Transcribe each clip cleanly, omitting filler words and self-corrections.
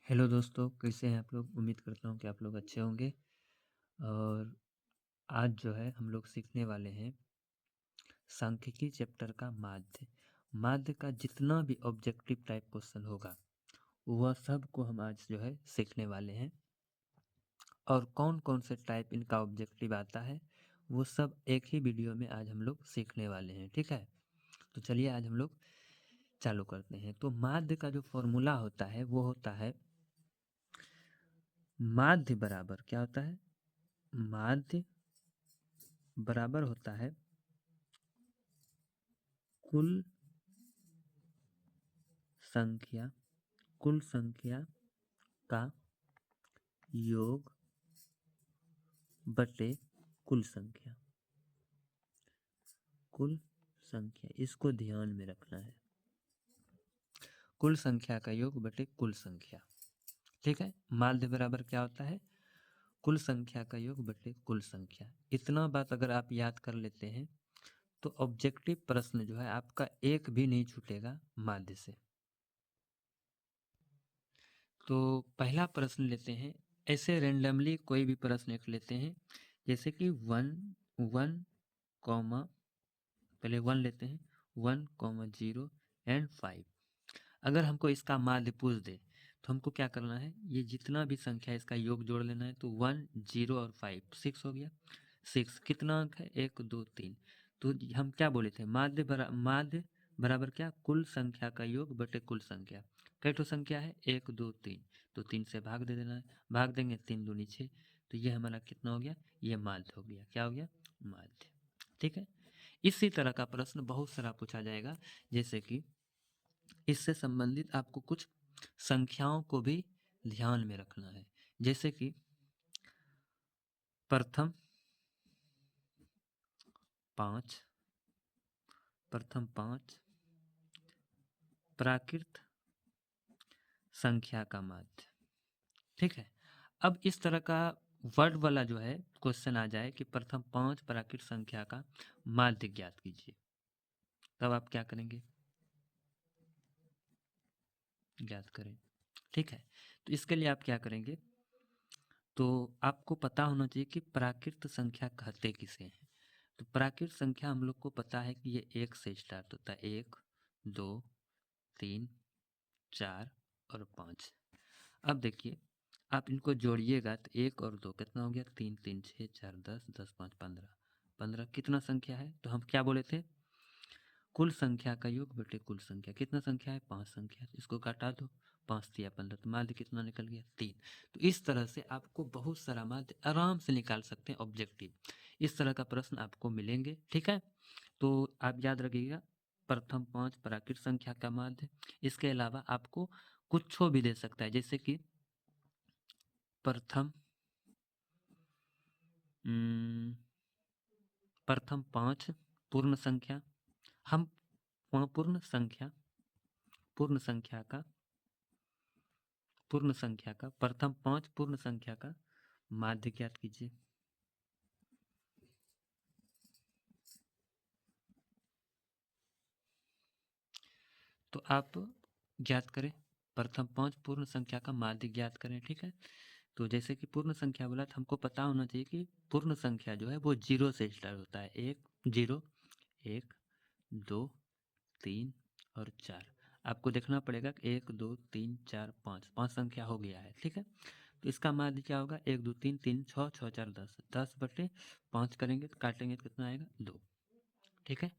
Hello दोस्तों, कैसे हैं आप लोग? उम्मीद करता हूँ कि आप लोग अच्छे होंगे। और आज जो है हम लोग सीखने वाले हैं सांख्यिकी चैप्टर का माध्य। माध्य का जितना भी ऑब्जेक्टिव टाइप क्वेश्चन होगा वह सब को हम आज जो है सीखने वाले हैं। और कौन कौन से टाइप इनका ऑब्जेक्टिव आता है वो सब एक ही वीडियो में आज हम लोग सीखने वाले हैं, ठीक है। तो चलिए आज हम लोग चालू करते हैं। तो माध्य का जो फॉर्मूला होता है वो होता है माध्य बराबर क्या होता है? माध्य बराबर होता है कुल संख्या कुल संख्या का योग बटे कुल संख्या। कुल संख्या, इसको ध्यान में रखना है। कुल संख्या का योग बटे कुल संख्या, ठीक है। माध्य बराबर क्या होता है? कुल संख्या का योग बटे कुल संख्या। इतना बात अगर आप याद कर लेते हैं तो ऑब्जेक्टिव प्रश्न जो है आपका एक भी नहीं छूटेगा माध्य से। तो पहला प्रश्न लेते हैं। ऐसे रेंडमली कोई भी प्रश्न एक लेते हैं, जैसे कि वन वन कॉमा, पहले वन लेते हैं, 1, 0 एंड 5। अगर हमको इसका माध्य पूछ दे तो हमको क्या करना है? ये जितना भी संख्या है इसका योग जोड़ लेना है। तो 1, 0 और 5, 6 हो गया। 6 कितना अंक है? 1, 2, 3। तो हम क्या बोले थे? माध्य बराबर क्या? कुल संख्या का योग बटे कुल संख्या। कई ठो संख्या है? 1, 2, 3। तो 3 से भाग दे देना है। भाग देंगे 3 दूनी 6। तो ये हमारा कितना हो गया? ये माध्य हो गया। क्या हो गया? माध्य, ठीक है। इसी तरह का प्रश्न बहुत सारा पूछा जाएगा, जैसे कि इससे संबंधित आपको कुछ संख्याओं को भी ध्यान में रखना है। जैसे कि प्रथम 5, प्रथम 5 प्राकृत संख्या का माध्य, ठीक है। अब इस तरह का वर्ड वाला जो है क्वेश्चन आ जाए कि प्रथम 5 प्राकृत संख्या का माध्य ज्ञात कीजिए, तब आप क्या करेंगे? ज्ञात करें, ठीक है। तो इसके लिए आप क्या करेंगे? तो आपको पता होना चाहिए कि प्राकृत संख्या कहते किसे हैं। तो प्राकृत संख्या हम लोग को पता है कि ये 1 से स्टार्ट होता है। 1, 2, 3, 4 और 5। अब देखिए, आप इनको जोड़िएगा तो 1 और 2 कितना हो गया? 3, 3, 6, 4, 10, 10, 5, 15। 15 कितना संख्या है? तो हम क्या बोले थे? कुल संख्या का योग बटे कुल संख्या। कितना संख्या है? 5 संख्या। इसको काटा दो, 5 तिया 15। तो माध्य कितना निकल गया? 3। तो इस तरह से आपको बहुत सारा माध्य आराम से निकाल सकते हैं ऑब्जेक्टिव। इस तरह का प्रश्न आपको मिलेंगे, ठीक है। तो आप याद रखिएगा, प्रथम 5 प्राकृत संख्या का माध्य। इसके अलावा आपको कुछ भी दे सकता है, जैसे कि प्रथम प्रथम 5 पूर्ण संख्या। हम पूर्ण संख्या पूर्ण संख्या का प्रथम 5 पूर्ण संख्या का माध्य ज्ञात कीजिए। तो आप ज्ञात करें, प्रथम 5 पूर्ण संख्या का माध्य ज्ञात करें, ठीक है। तो जैसे कि पूर्ण संख्या बोला तो हमको पता होना चाहिए कि पूर्ण संख्या जो है वो 0 से स्टार्ट होता है। 1, 0, 1, 2, 3 और 4। आपको देखना पड़ेगा कि 1, 2, 3, 4, 5, 5 संख्या हो गया है, ठीक है। तो इसका माध्य क्या होगा? 1, 2, 3, 3, 6, 6, 4, 10। 10 बटे 5 करेंगे तो काटेंगे तो कितना आएगा? 2, ठीक है।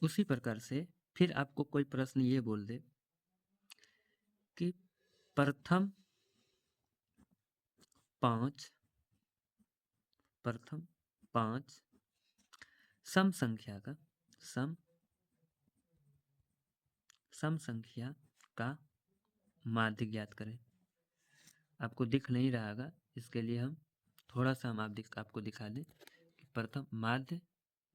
उसी प्रकार से फिर आपको कोई प्रश्न ये बोल दे कि प्रथम 5 प्रथम 5 सम संख्या का सम सम संख्या का माध्य ज्ञात करें। आपको दिख नहीं रहा होगा, इसके लिए हम थोड़ा सा हम आपको दिखा दें कि प्रथम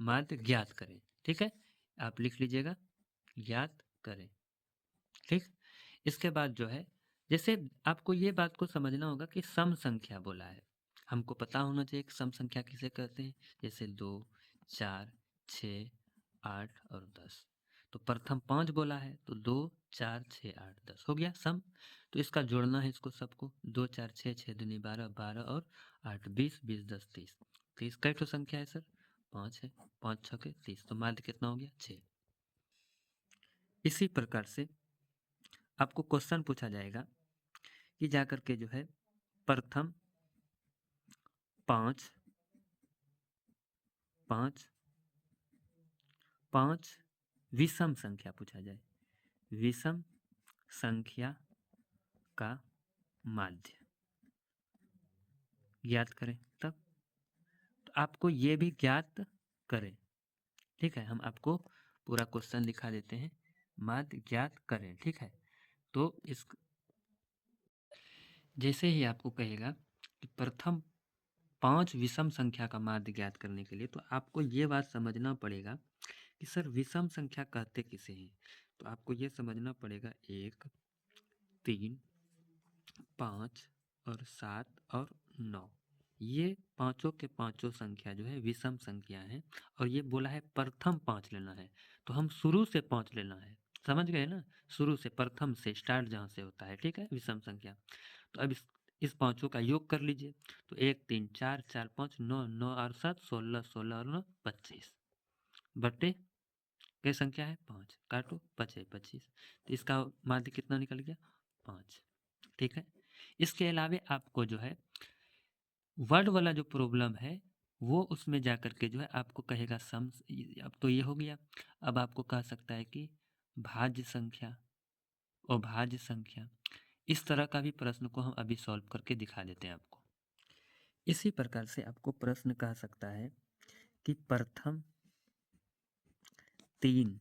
माध्य ज्ञात करें, ठीक है। आप लिख लीजिएगा, ज्ञात करें, ठीक। इसके बाद जो है, जैसे आपको ये बात को समझना होगा कि सम संख्या बोला है, हमको पता होना चाहिए कि सम संख्या किसे कहते हैं। जैसे 2, 4, 6, 8 और 10। तो प्रथम 5 बोला है तो 2 4 6 8 10 हो गया सम। तो इसका जोड़ना है इसको सबको, 2 4 6 6 दूनी 12 12 और 8 20 20 10 30। 30 कई ठो संख्या है सर? 5 है, 5 6 के 30, तो माध्य कितना हो गया? 6। इसी प्रकार से आपको क्वेश्चन पूछा जाएगा कि जाकर के जो है प्रथम 5 5 5 विषम संख्या पूछा जाए, विषम संख्या का माध्य ज्ञात करें। तब तो आपको ये भी ज्ञात करें, ठीक है। हम आपको पूरा क्वेश्चन दिखा देते हैं, माध्य ज्ञात करें, ठीक है। तो इस जैसे ही आपको कहेगा कि प्रथम 5 विषम संख्या का माध्य ज्ञात करने के लिए, तो आपको ये बात समझना पड़ेगा कि सर विषम संख्या कहते किसे हैं। तो आपको ये समझना पड़ेगा 1 3 5 और 7 और 9, ये पांचों के पांचों संख्या जो है विषम संख्या है। और ये बोला है प्रथम 5 लेना है, तो हम शुरू से 5 लेना है, समझ गए ना? शुरू से, प्रथम से स्टार्ट जहाँ से होता है, ठीक है, विषम संख्या। तो अब इस पांचों का योग कर लीजिए। तो 1 3 4 4 5 9 9 और 7 16 16 और 9 25 बटे क्या संख्या है? 5, काटो 5 25। तो इसका माध्य कितना निकल गया? 5, ठीक है। इसके अलावे आपको जो है वर्ड वाला जो प्रॉब्लम है वो उसमें जाकर के जो है आपको कहेगा सम। अब तो ये हो गया। अब आपको कह सकता है कि भाज्य संख्या और भाज्य संख्या, इस तरह का भी प्रश्न को हम अभी सॉल्व करके दिखा देते हैं आपको। इसी प्रकार से आपको प्रश्न कह सकता है कि प्रथम 3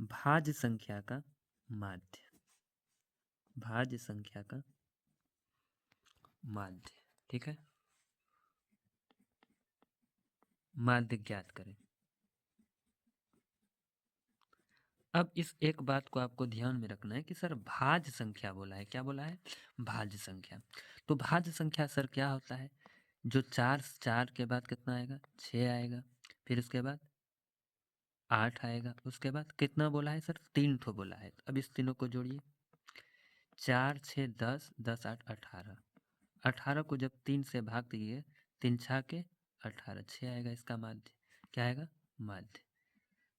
भाज्य संख्या का माध्य, भाज्य संख्या का माध्य, ठीक है, माध्य ज्ञात करें। अब इस एक बात को आपको ध्यान में रखना है कि सर भाज्य संख्या बोला है, क्या बोला है? भाज्य संख्या। तो भाज्य संख्या सर क्या होता है? जो 4 4 के बाद कितना आएगा? 6 आएगा, फिर उसके बाद 8 आएगा, उसके बाद कितना बोला है सर? 3 ठो बोला है। अब इस तीनों को जोड़िए, 4 6 10 10 8 18, 18 को जब 3 से भाग दीजिए, 3 6 के 18, 6 आएगा इसका माध्य। क्या आएगा? माध्य।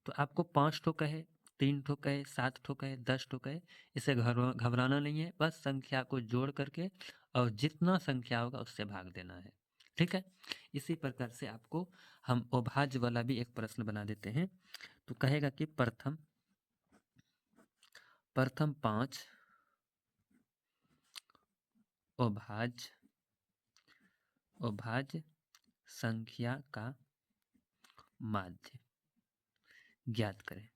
तो आपको 5 ठो कहे, 3 ठो कहे, 7 ठो कहे, 10 ठो कहे, इसे घबराना नहीं है, बस संख्या को जोड़ करके और जितना संख्या होगा उससे भाग देना है, ठीक है। इसी प्रकार से आपको हम अभाज्य वाला भी एक प्रश्न बना देते हैं। तो कहेगा कि प्रथम 5 अभाज्य संख्या का माध्य ज्ञात करें।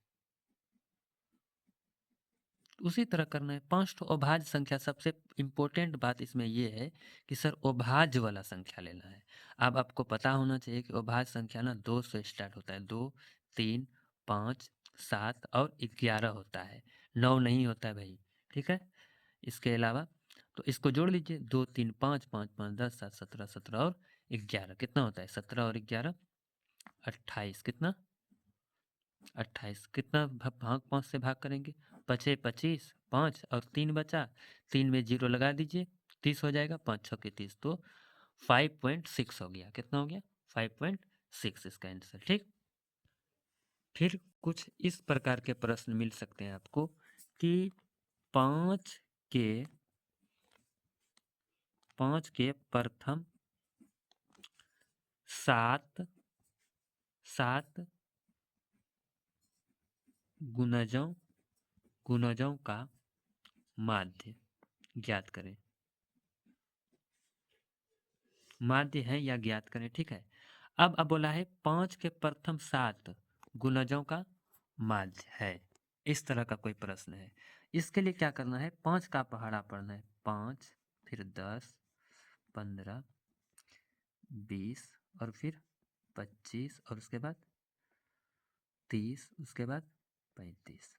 उसी तरह करना है। 5 ठो अभाज्य संख्या, सबसे इम्पोर्टेंट बात इसमें ये है कि सर अभाज्य वाला संख्या लेना है। अब आपको पता होना चाहिए कि अभाज्य संख्या ना 2 से स्टार्ट होता है, 2 3 5 7 और 11 होता है, 9 नहीं होता है भाई, ठीक है। इसके अलावा तो इसको जोड़ लीजिए, 2 3 5 5 5 10 7 17 17 और 11 कितना होता है? 17 और 11 28, कितना? 28। कितना भाग 5 से भाग करेंगे? 5 25, 5 और 3 बचा, 3 में 0 लगा दीजिए, 30 हो जाएगा, 5 6 के 30, तो 5.6 हो गया। कितना हो गया? 5.6 इसका आंसर, ठीक। फिर कुछ इस प्रकार के प्रश्न मिल सकते हैं आपको कि 5 के प्रथम 7 गुणजों का माध्य ज्ञात करें। माध्य है या ज्ञात करें, ठीक है। अब बोला है 5 के प्रथम 7 गुणजों का माध्य है, इस तरह का कोई प्रश्न है। इसके लिए क्या करना है? 5 का पहाड़ा पढ़ना है, 5 फिर 10 15 20 और फिर 25 और उसके बाद 30, उसके बाद 35।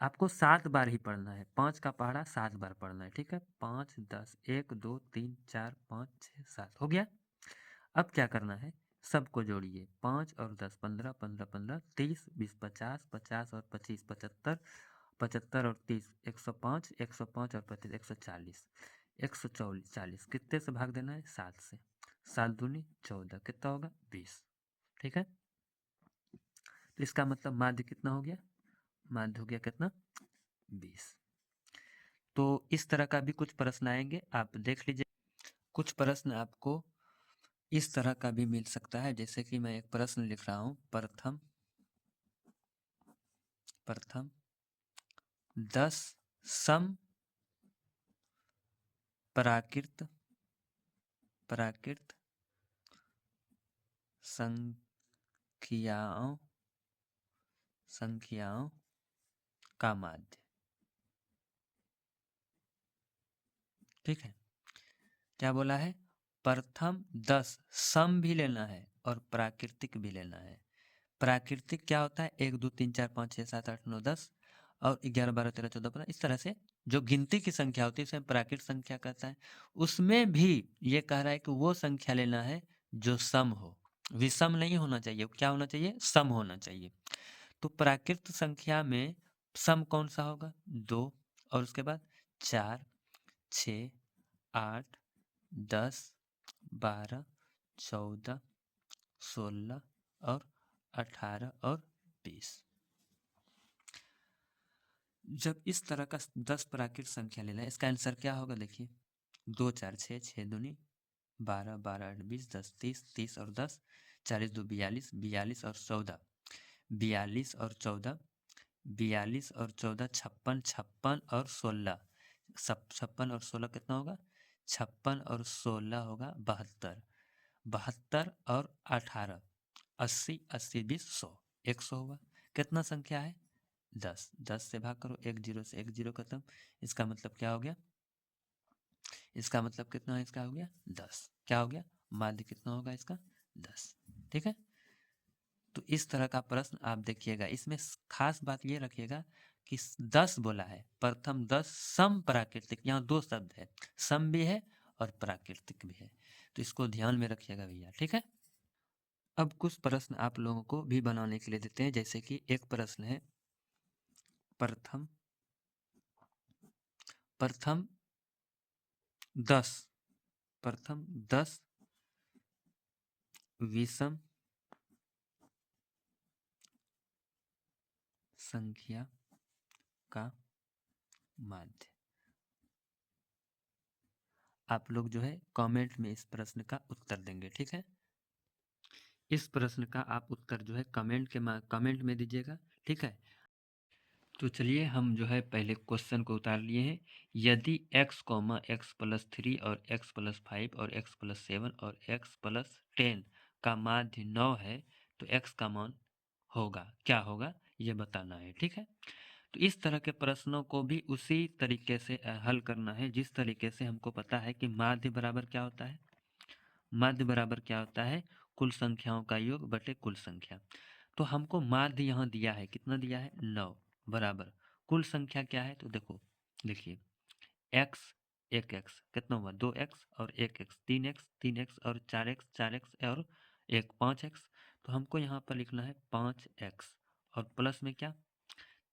आपको 7 बार ही पढ़ना है, 5 का पहाड़ा 7 बार पढ़ना है, ठीक है। 5 10 1 2 3 4 5 6 7 हो गया। अब क्या करना है? सबको जोड़िए, 5 और 10 15, 15 15 30, 20 50, 50 और 25 75, 75 और 30 105, 105 और 25 140, 140 कितने से भाग देना है? 7 से। 7 दूनी 14, कितना होगा? 20। ठीक है, तो इसका मतलब माध्य कितना हो गया? माध्य हो गया कितना? 20। तो इस तरह का भी कुछ प्रश्न आएंगे, आप देख लीजिए। कुछ प्रश्न आपको इस तरह का भी मिल सकता है, जैसे कि मैं एक प्रश्न लिख रहा हूँ, प्रथम 10 सम प्राकृत संख्याओं का माध्य। ठीक है, क्या बोला है? प्रथम 10 सम भी लेना है और प्राकृतिक भी लेना है। प्राकृतिक क्या होता है? 1 2 3 4 5 6 7 8 9 10 और 11 12 13 14 15, इस तरह से जो गिनती की संख्या होती है उसे प्राकृतिक संख्या कहता है। उसमें भी ये कह रहा है कि वो संख्या लेना है जो सम हो, विषम नहीं होना चाहिए। क्या होना चाहिए? सम होना चाहिए। तो प्राकृत संख्या में सम कौन सा होगा? 2 और उसके बाद 4 6 8 10 12 14 16 और 18 और 20। जब इस तरह का 10 प्राकृत संख्या लेना है, इसका आंसर क्या होगा? देखिए, 2 4 6 6 दूनी 12 12 8 20 10 30 30 और 10 40 2 42 42 और 14 42 और 14 42 और 14 56 56 और 16 56 और 16 कितना होगा? 56 और 16 होगा 72 72 और 18 80 80 20 100 100 होगा। कितना संख्या है? 10 10 से भाग करो, एक जीरो से एक जीरो खत्म। इसका मतलब क्या हो गया? इसका मतलब कितना है? इसका हो गया 10। क्या हो गया? माध्य कितना होगा इसका? 10। ठीक है, तो इस तरह का प्रश्न आप देखिएगा। इसमें खास बात ये रखिएगा कि 10 बोला है, प्रथम 10 सम प्राकृतिक, यहाँ दो शब्द है, सम भी है और प्राकृतिक भी है, तो इसको ध्यान में रखिएगा भैया। ठीक है, अब कुछ प्रश्न आप लोगों को भी बनाने के लिए देते हैं, जैसे कि एक प्रश्न है, प्रथम 10 प्रथम 10 विषम संख्या का माध्य। आप लोग जो है कमेंट में इस प्रश्न का उत्तर देंगे। ठीक है, इस प्रश्न का आप उत्तर जो है कमेंट में दीजिएगा। ठीक है, तो चलिए हम जो है पहले क्वेश्चन को उतार लिए हैं। यदि x, x+3 और x+5 और x+7 और x+10 का माध्य 9 है तो x का मान होगा, क्या होगा ये बताना है। ठीक है, तो इस तरह के प्रश्नों को भी उसी तरीके से हल करना है जिस तरीके से हमको पता है कि माध्य बराबर क्या होता है। माध्य बराबर क्या होता है? कुल संख्याओं का योग बटे कुल संख्या। तो हमको माध्य यहाँ दिया है, कितना दिया है? 9 बराबर कुल संख्या क्या है? तो देखो, देखिए x 1x कितना हुआ? 2x और 1x 3x 3x और 4x 4x और 1 5x। तो हमको यहाँ पर लिखना है 5x और प्लस में क्या?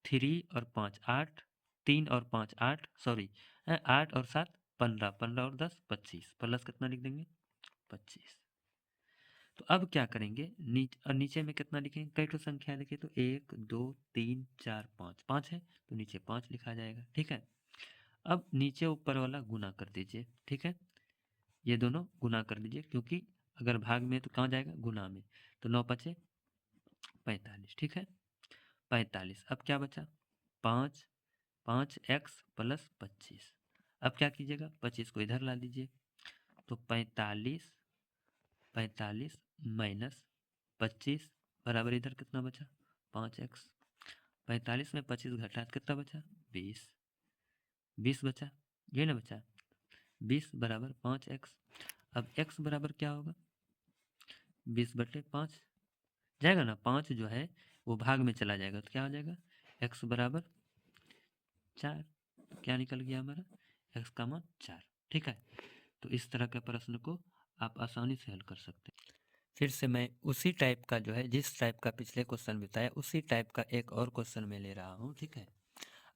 3 और 5 8, 3 और 5 8, सॉरी 8 और 7 15, 15 और 10 25, प्लस कितना लिख देंगे? 25। तो अब क्या करेंगे? नीचे में कितना लिखेंगे? कई तो संख्या है, देखिए तो 1 2 3 4 5, 5 है तो नीचे 5 लिखा जाएगा। ठीक है, अब नीचे ऊपर वाला गुना कर दीजिए। ठीक है, ये दोनों गुना कर दीजिए, क्योंकि अगर भाग में तो कहाँ जाएगा? गुना में। तो 9 5 45। ठीक है, 45। अब क्या बचा? 5 5x प्लस 25। अब क्या कीजिएगा? 25 को इधर ला दीजिए, तो 45 माइनस 25 बराबर इधर कितना बचा? 5x। 45 में 25 घटा तो कितना बचा? 20। 20 बचा, ये ना बचा? 20 बराबर 5x। अब x बराबर क्या होगा? 20/5 जाएगा ना, 5 जो है वो भाग में चला जाएगा तो क्या हो जाएगा? x बराबर 4। क्या निकल गया हमारा? x का मान 4। ठीक है, तो इस तरह के प्रश्न को आप आसानी से हल कर सकते हैं। फिर से मैं उसी टाइप का जो है, जिस टाइप का पिछले क्वेश्चन बताया उसी टाइप का एक और क्वेश्चन मैं ले रहा हूँ, ठीक है।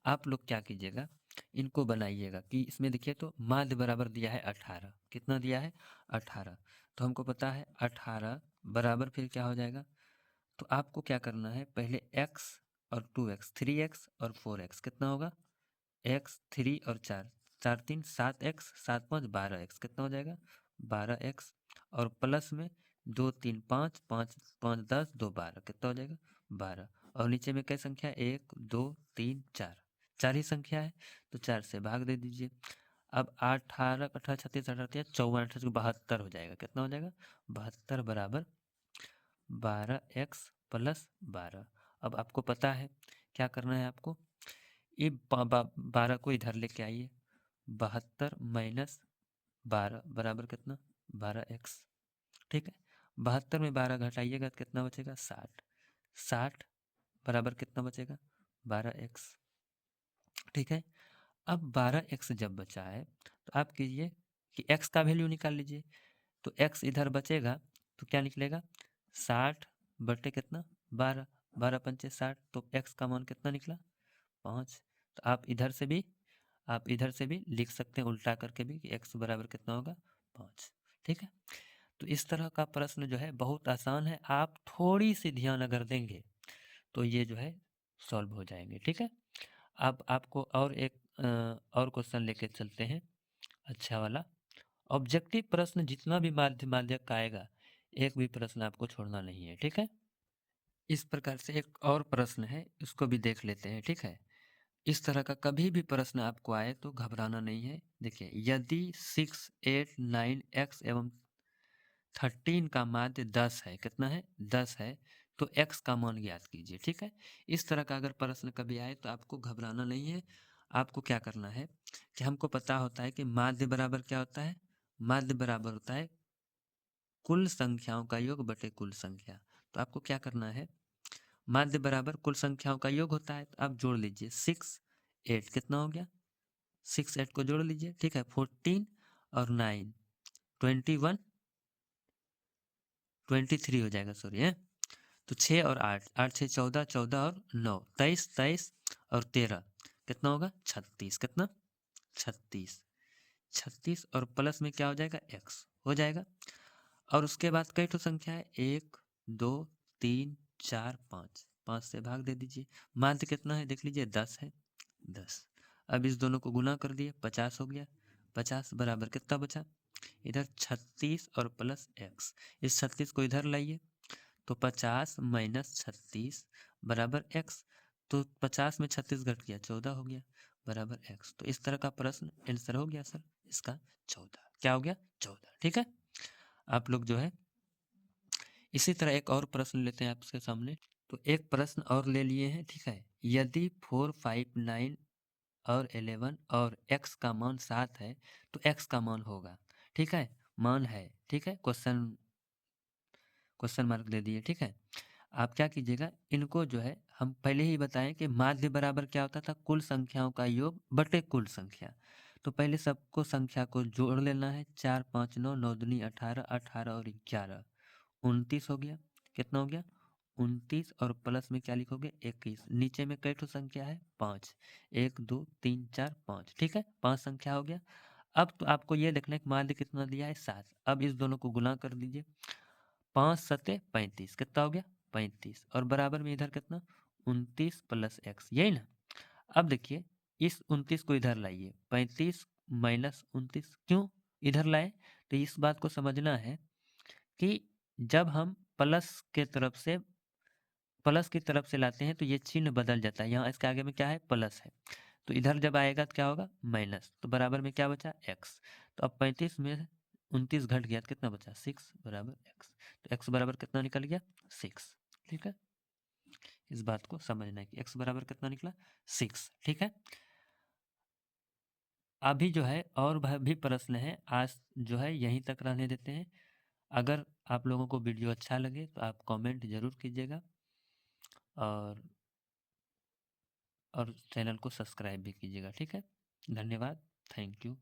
आप लोग क्या कीजिएगा, इनको बनाइएगा कि इसमें देखिए तो माध्य बराबर दिया है 18, कितना दिया है 18, तो हमको पता है 18 बराबर फिर क्या हो जाएगा, तो आपको क्या करना है, पहले x और 2x, 3x और 4x कितना होगा, x 3 और 4, 4 3 7x, 7 5 12x कितना हो जाएगा 12x, और प्लस में 2 3 5 5 5 10 2 12 कितना हो जाएगा 12, और नीचे में कई संख्या 1 2 3 4, चार ही संख्या है तो 4 से भाग दे दीजिए। अब 18 18 36 18 54 28 72 हो जाएगा, कितना हो जाएगा 72 बराबर 12x प्लस 12। अब आपको पता है क्या करना है आपको, ये 12 को इधर लेके आइए, 72 माइनस 12 बराबर कितना 12x, ठीक है। 72 में 12 घटाइएगा तो कितना बचेगा 60, 60 बराबर कितना बचेगा 12x, ठीक है। अब 12x जब बचा है तो आप कीजिए कि x का वैल्यू निकाल लीजिए, तो x इधर बचेगा तो क्या निकलेगा 60 बटे कितना 12, 12 पंचे 60, तो x का मान कितना निकला 5। तो आप इधर से भी लिख सकते हैं उल्टा करके भी कि x बराबर कितना होगा 5, ठीक है। तो इस तरह का प्रश्न जो है बहुत आसान है, आप थोड़ी सी ध्यान अगर देंगे तो ये जो है सॉल्व हो जाएंगे, ठीक है। अब आपको और एक और क्वेश्चन लेके चलते हैं अच्छा वाला। ऑब्जेक्टिव प्रश्न जितना भी माध्यक का आएगा, एक भी प्रश्न आपको छोड़ना नहीं है, ठीक है। इस प्रकार से एक और प्रश्न है, इसको भी देख लेते हैं, ठीक है। इस तरह का कभी भी प्रश्न आपको आए तो घबराना नहीं है। देखिए, यदि 6 8 9 x एवं 13 का माध्य 10 है, कितना है 10 है, तो x का मान ज्ञात कीजिए, ठीक है। इस तरह का अगर प्रश्न कभी आए तो आपको घबराना नहीं है। आपको क्या करना है कि हमको पता होता है कि माध्य बराबर क्या होता है, माध्य बराबर होता है कुल संख्याओं का योग बटे कुल संख्या। तो आपको क्या करना है, माध्य बराबर कुल संख्याओं का योग होता है, तो आप जोड़ लीजिए 6 8 कितना हो गया 6 8 को जोड़ लीजिए, ठीक है। 14 और 9 21 23 हो जाएगा, सॉरी है। तो 6 और 8 8 6 14 14 और 9 23 23 और 13 कितना होगा 36, कितना 36, 36 और प्लस में क्या हो जाएगा x हो जाएगा। और उसके बाद कई ठो संख्या है 1 2 3 4 5, 5 से भाग दे दीजिए। माध्य कितना है देख लीजिए 10 है, 10। अब इस दोनों को गुना कर दिए 50 हो गया, 50 बराबर कितना बचा इधर 36 और प्लस x, इस 36 को इधर लाइए तो 50 माइनस 36 बराबर x, तो 50 में 36 घट गया 14 हो गया बराबर x। तो इस तरह का प्रश्न आंसर हो गया सर इसका 14, क्या हो गया 14, ठीक है। आप लोग जो है इसी तरह एक और प्रश्न लेते हैं आपके सामने। तो एक प्रश्न और ले लिए हैं, ठीक है। यदि 4 5 9 और 11 और x का मान 7 है तो x का मान होगा, ठीक है, मान है, ठीक है, क्वेश्चन मार्क दे दिए, ठीक है। आप क्या कीजिएगा, इनको जो है हम पहले ही बताएं कि माध्य बराबर क्या होता था कुल संख्याओं का योग बटे कुल संख्या। तो पहले सबको संख्या को जोड़ लेना है, 4 5 9 9 दूनी 18, 18 और 11 29 हो गया, कितना हो गया 29, और प्लस में क्या लिखोगे 21। नीचे में कई ठो संख्या है 5, 1 2 3 4 5, ठीक है, 5 संख्या हो गया। अब तो आपको ये देखना है कि माध्य कितना दिया है 7। अब इस दोनों को गुना कर दीजिए, 5 सते 35 कितना हो गया 35, और बराबर में इधर कितना 29 प्लस x, यही ना। अब देखिए इस 29 को इधर लाइए, 35 माइनस 29 क्यों इधर लाए, तो इस बात को समझना है कि जब हम प्लस की तरफ से लाते हैं तो ये चिन्ह बदल जाता है, यहाँ इसके आगे में क्या है प्लस है, तो इधर जब आएगा तो क्या होगा माइनस, तो बराबर में क्या बचा x। तो अब 35 में 29 घट गया तो कितना बचा 6 बराबर x, तो x बराबर कितना निकल गया 6, ठीक है। इस बात को समझना है कि x बराबर कितना निकला 6, ठीक है। अभी जो है और भी प्रश्न है, आज जो है यहीं तक रहने देते हैं। अगर आप लोगों को वीडियो अच्छा लगे तो आप कमेंट जरूर कीजिएगा, और चैनल को सब्सक्राइब भी कीजिएगा, ठीक है। धन्यवाद, थैंक यू।